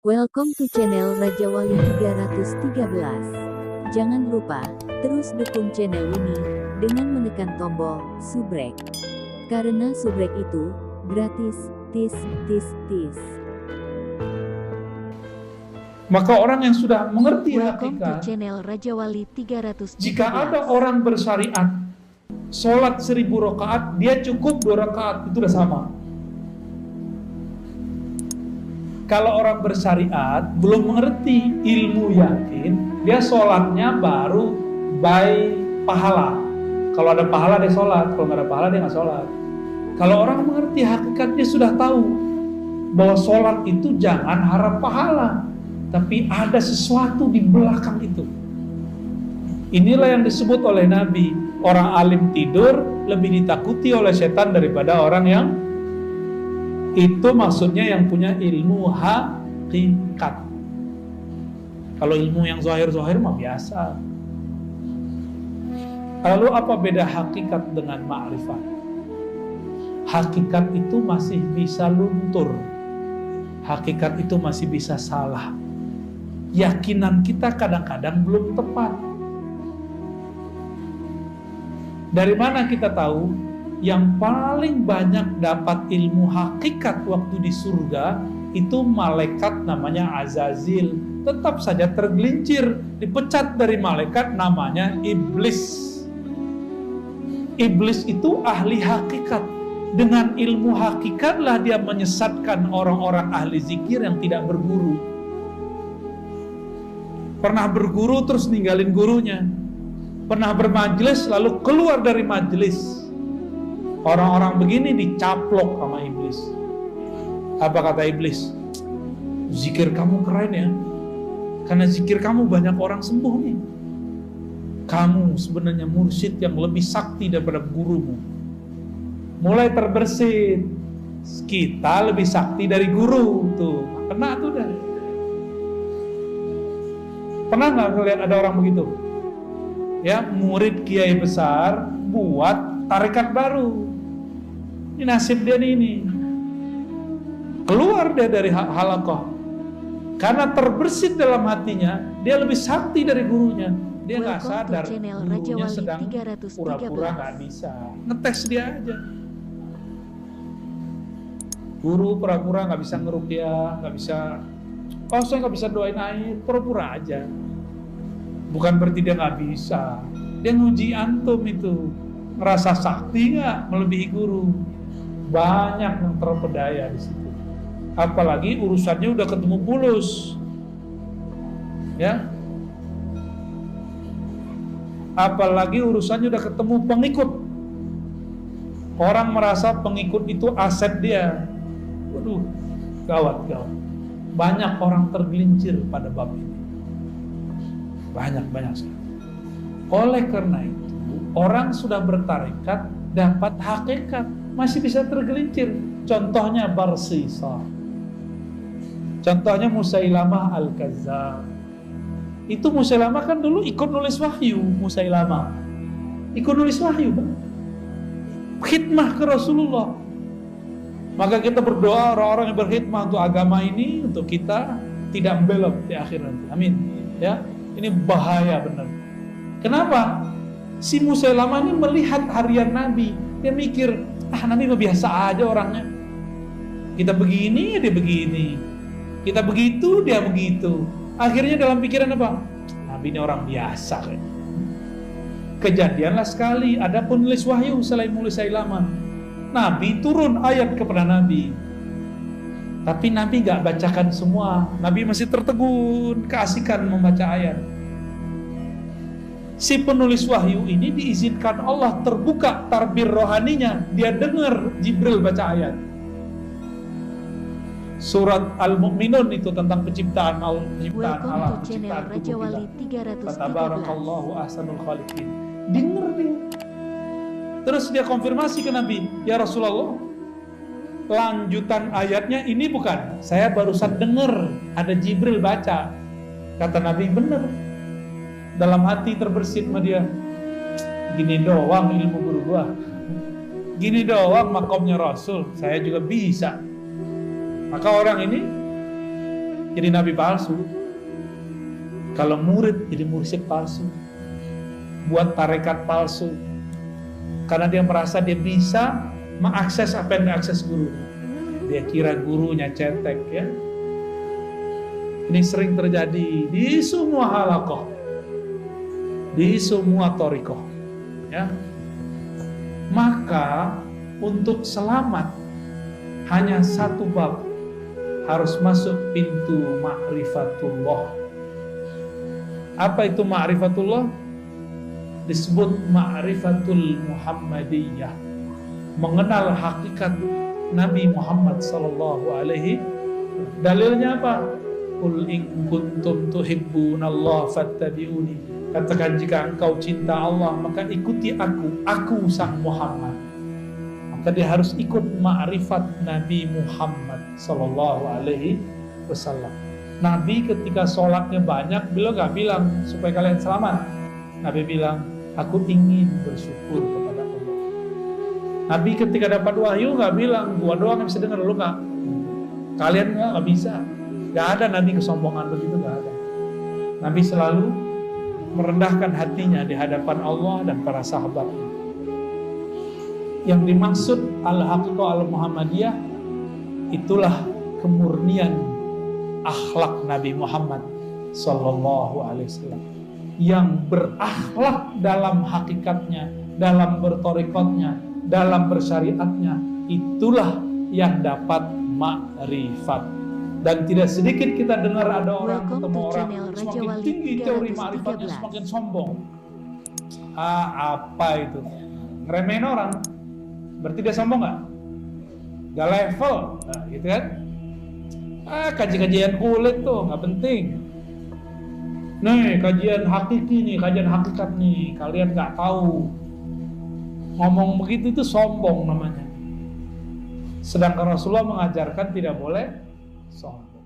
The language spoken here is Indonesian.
Welcome to channel Raja Wali 313. Jangan lupa, terus dukung channel ini dengan menekan tombol subrek. Karena subrek itu gratis, tis. Maka orang yang sudah mengerti Welcome to hakikat, channel Raja Wali 313. jika ada orang bersyariat, sholat 1000 rakaat, dia cukup 2 rakaat, itu udah sama. Kalau orang bersyariat, belum mengerti ilmu yakin, dia sholatnya baru by pahala. Kalau ada pahala dia sholat, kalau nggak ada pahala dia nggak sholat. Kalau orang mengerti hakikat, dia sudah tahu bahwa sholat itu jangan harap pahala, tapi ada sesuatu di belakang itu. Inilah yang disebut oleh Nabi, orang alim tidur lebih ditakuti oleh setan daripada orang yang itu, maksudnya yang punya ilmu hakikat. Kalau ilmu yang zahir-zahir mah biasa. Lalu apa beda hakikat dengan ma'rifat? Hakikat itu masih bisa luntur. Hakikat itu masih bisa salah. Yakinan kita kadang-kadang belum tepat. Dari mana kita tahu? Yang paling banyak dapat ilmu hakikat waktu di surga itu malaikat namanya Azazil. Tetap saja tergelincir, dipecat dari malaikat namanya iblis. Iblis itu ahli hakikat. Dengan ilmu hakikatlah dia menyesatkan orang-orang ahli zikir yang tidak berguru. Pernah berguru terus ninggalin gurunya. Pernah bermajelis lalu keluar dari majelis. Orang-orang begini dicaplok sama iblis. Apa kata iblis? Zikir kamu keren ya. Karena zikir kamu banyak orang sembuh nih. Kamu sebenarnya mursyid yang lebih sakti daripada gurumu. Mulai terbersit. Kita lebih sakti dari guru. Tuh, kena tuh dah. Pernah nggak ngeliat ada orang begitu? Ya, murid kiai besar buat tarekat baru. Ini nasib dia ini. Keluar dia dari halaqah. Karena terbersit dalam hatinya, dia lebih sakti dari gurunya. Dia nggak sadar gurunya sedang pura-pura nggak bisa. Ngetes dia aja. Guru pura-pura nggak bisa ngeruqyah, nggak bisa. Oh, saya nggak bisa doain air, pura-pura aja. Bukan berarti dia nggak bisa. Dia nguji antum itu. Ngerasa sakti nggak melebihi guru? Banyak yang terpedaya di situ. Apalagi urusannya udah ketemu bulus, ya. Apalagi urusannya udah ketemu pengikut. Orang merasa pengikut itu aset dia. Waduh, gawat. Banyak orang tergelincir pada bab ini. Banyak sekali. Oleh karena itu, orang sudah bertarekat dapat hakikat masih bisa tergelincir. Contohnya Barsisa. Contohnya Musailamah Al-Kazzab. Itu Musailamah kan dulu ikut nulis wahyu. Musailamah ikut nulis wahyu, kan? Khidmah ke Rasulullah. Maka kita berdoa orang-orang yang berkhidmah untuk agama ini, untuk kita tidak belok di akhir nanti. Amin. Ya, ini bahaya benar. Kenapa? Si Musailamah ini melihat harian Nabi. Dia mikir, Nabi mah biasa aja orangnya. Kita begini, dia begini. Kita begitu, dia begitu. Akhirnya dalam pikiran apa? Nabi ini orang biasa. Kejadianlah sekali, ada penulis wahyu selain Musailamah. Nabi turun ayat kepada Nabi. Tapi Nabi gak bacakan semua. Nabi masih tertegun, keasikan membaca ayat. Si penulis wahyu ini diizinkan Allah terbuka tarbir rohaninya. Dia dengar Jibril baca ayat. Surat Al-Mu'minun itu tentang penciptaan Allah, penciptaan Allah, penciptaan tubuh kita. Fatabarakallahu ahsanul khaliqin. Dengar dia. Terus dia konfirmasi ke Nabi, ya Rasulullah, lanjutan ayatnya ini bukan? Saya barusan dengar ada Jibril baca. Kata Nabi, benar. Dalam hati terbersit sama dia, gini doang ilmu guru gua, gini doang makomnya Rasul, saya juga bisa. Maka orang ini jadi nabi palsu. Kalau murid jadi mursyid palsu. Buat tarekat palsu. Karena dia merasa dia bisa mengakses apa yang diakses guru. Dia kira gurunya cetek ya. Ini sering terjadi di semua halakoh, di semua torikoh ya. Maka untuk selamat hanya satu bab, harus masuk pintu ma'rifatullah. Apa itu ma'rifatullah? Disebut ma'rifatul Muhammadiyah, mengenal hakikat Nabi Muhammad sallallahu alaihi. Dalilnya apa? Qul in kuntum tuhibbunallaha fattabi'uni. Katakan jika engkau cinta Allah maka ikuti aku sang Muhammad. Maka dia harus ikut ma'rifat Nabi Muhammad sallallahu alaihi wasallam. Nabi ketika sholatnya banyak, beliau gak bilang supaya kalian selamat. Nabi bilang, aku ingin bersyukur kepada Allah. Nabi ketika dapat wahyu gak bilang, gua doang yang bisa dengar, lu gak. Kalian gak bisa. Gak ada Nabi kesombongan begitu, gak ada. Nabi selalu merendahkan hatinya di hadapan Allah dan para sahabatnya. Yang dimaksud al-haqiqah al-Muhammadiyah, itulah kemurnian akhlak Nabi Muhammad sallallahu alaihi wasallam, yang berakhlak dalam hakikatnya, dalam bertorikotnya, dalam bersyariatnya. Itulah yang dapat makrifat. Dan tidak sedikit kita dengar ada orang ketemu orang semakin tinggi teori ma'rifatnya semakin sombong. Apa itu? Ngeremehin orang. Berarti dia sombong gak? Gak level, nah, gitu kan? Kajian kulit tuh gak penting. Nih kajian hakiki nih, kajian hakikat nih, kalian gak tahu. Ngomong begitu itu sombong namanya. Sedangkan Rasulullah mengajarkan tidak boleh sombong.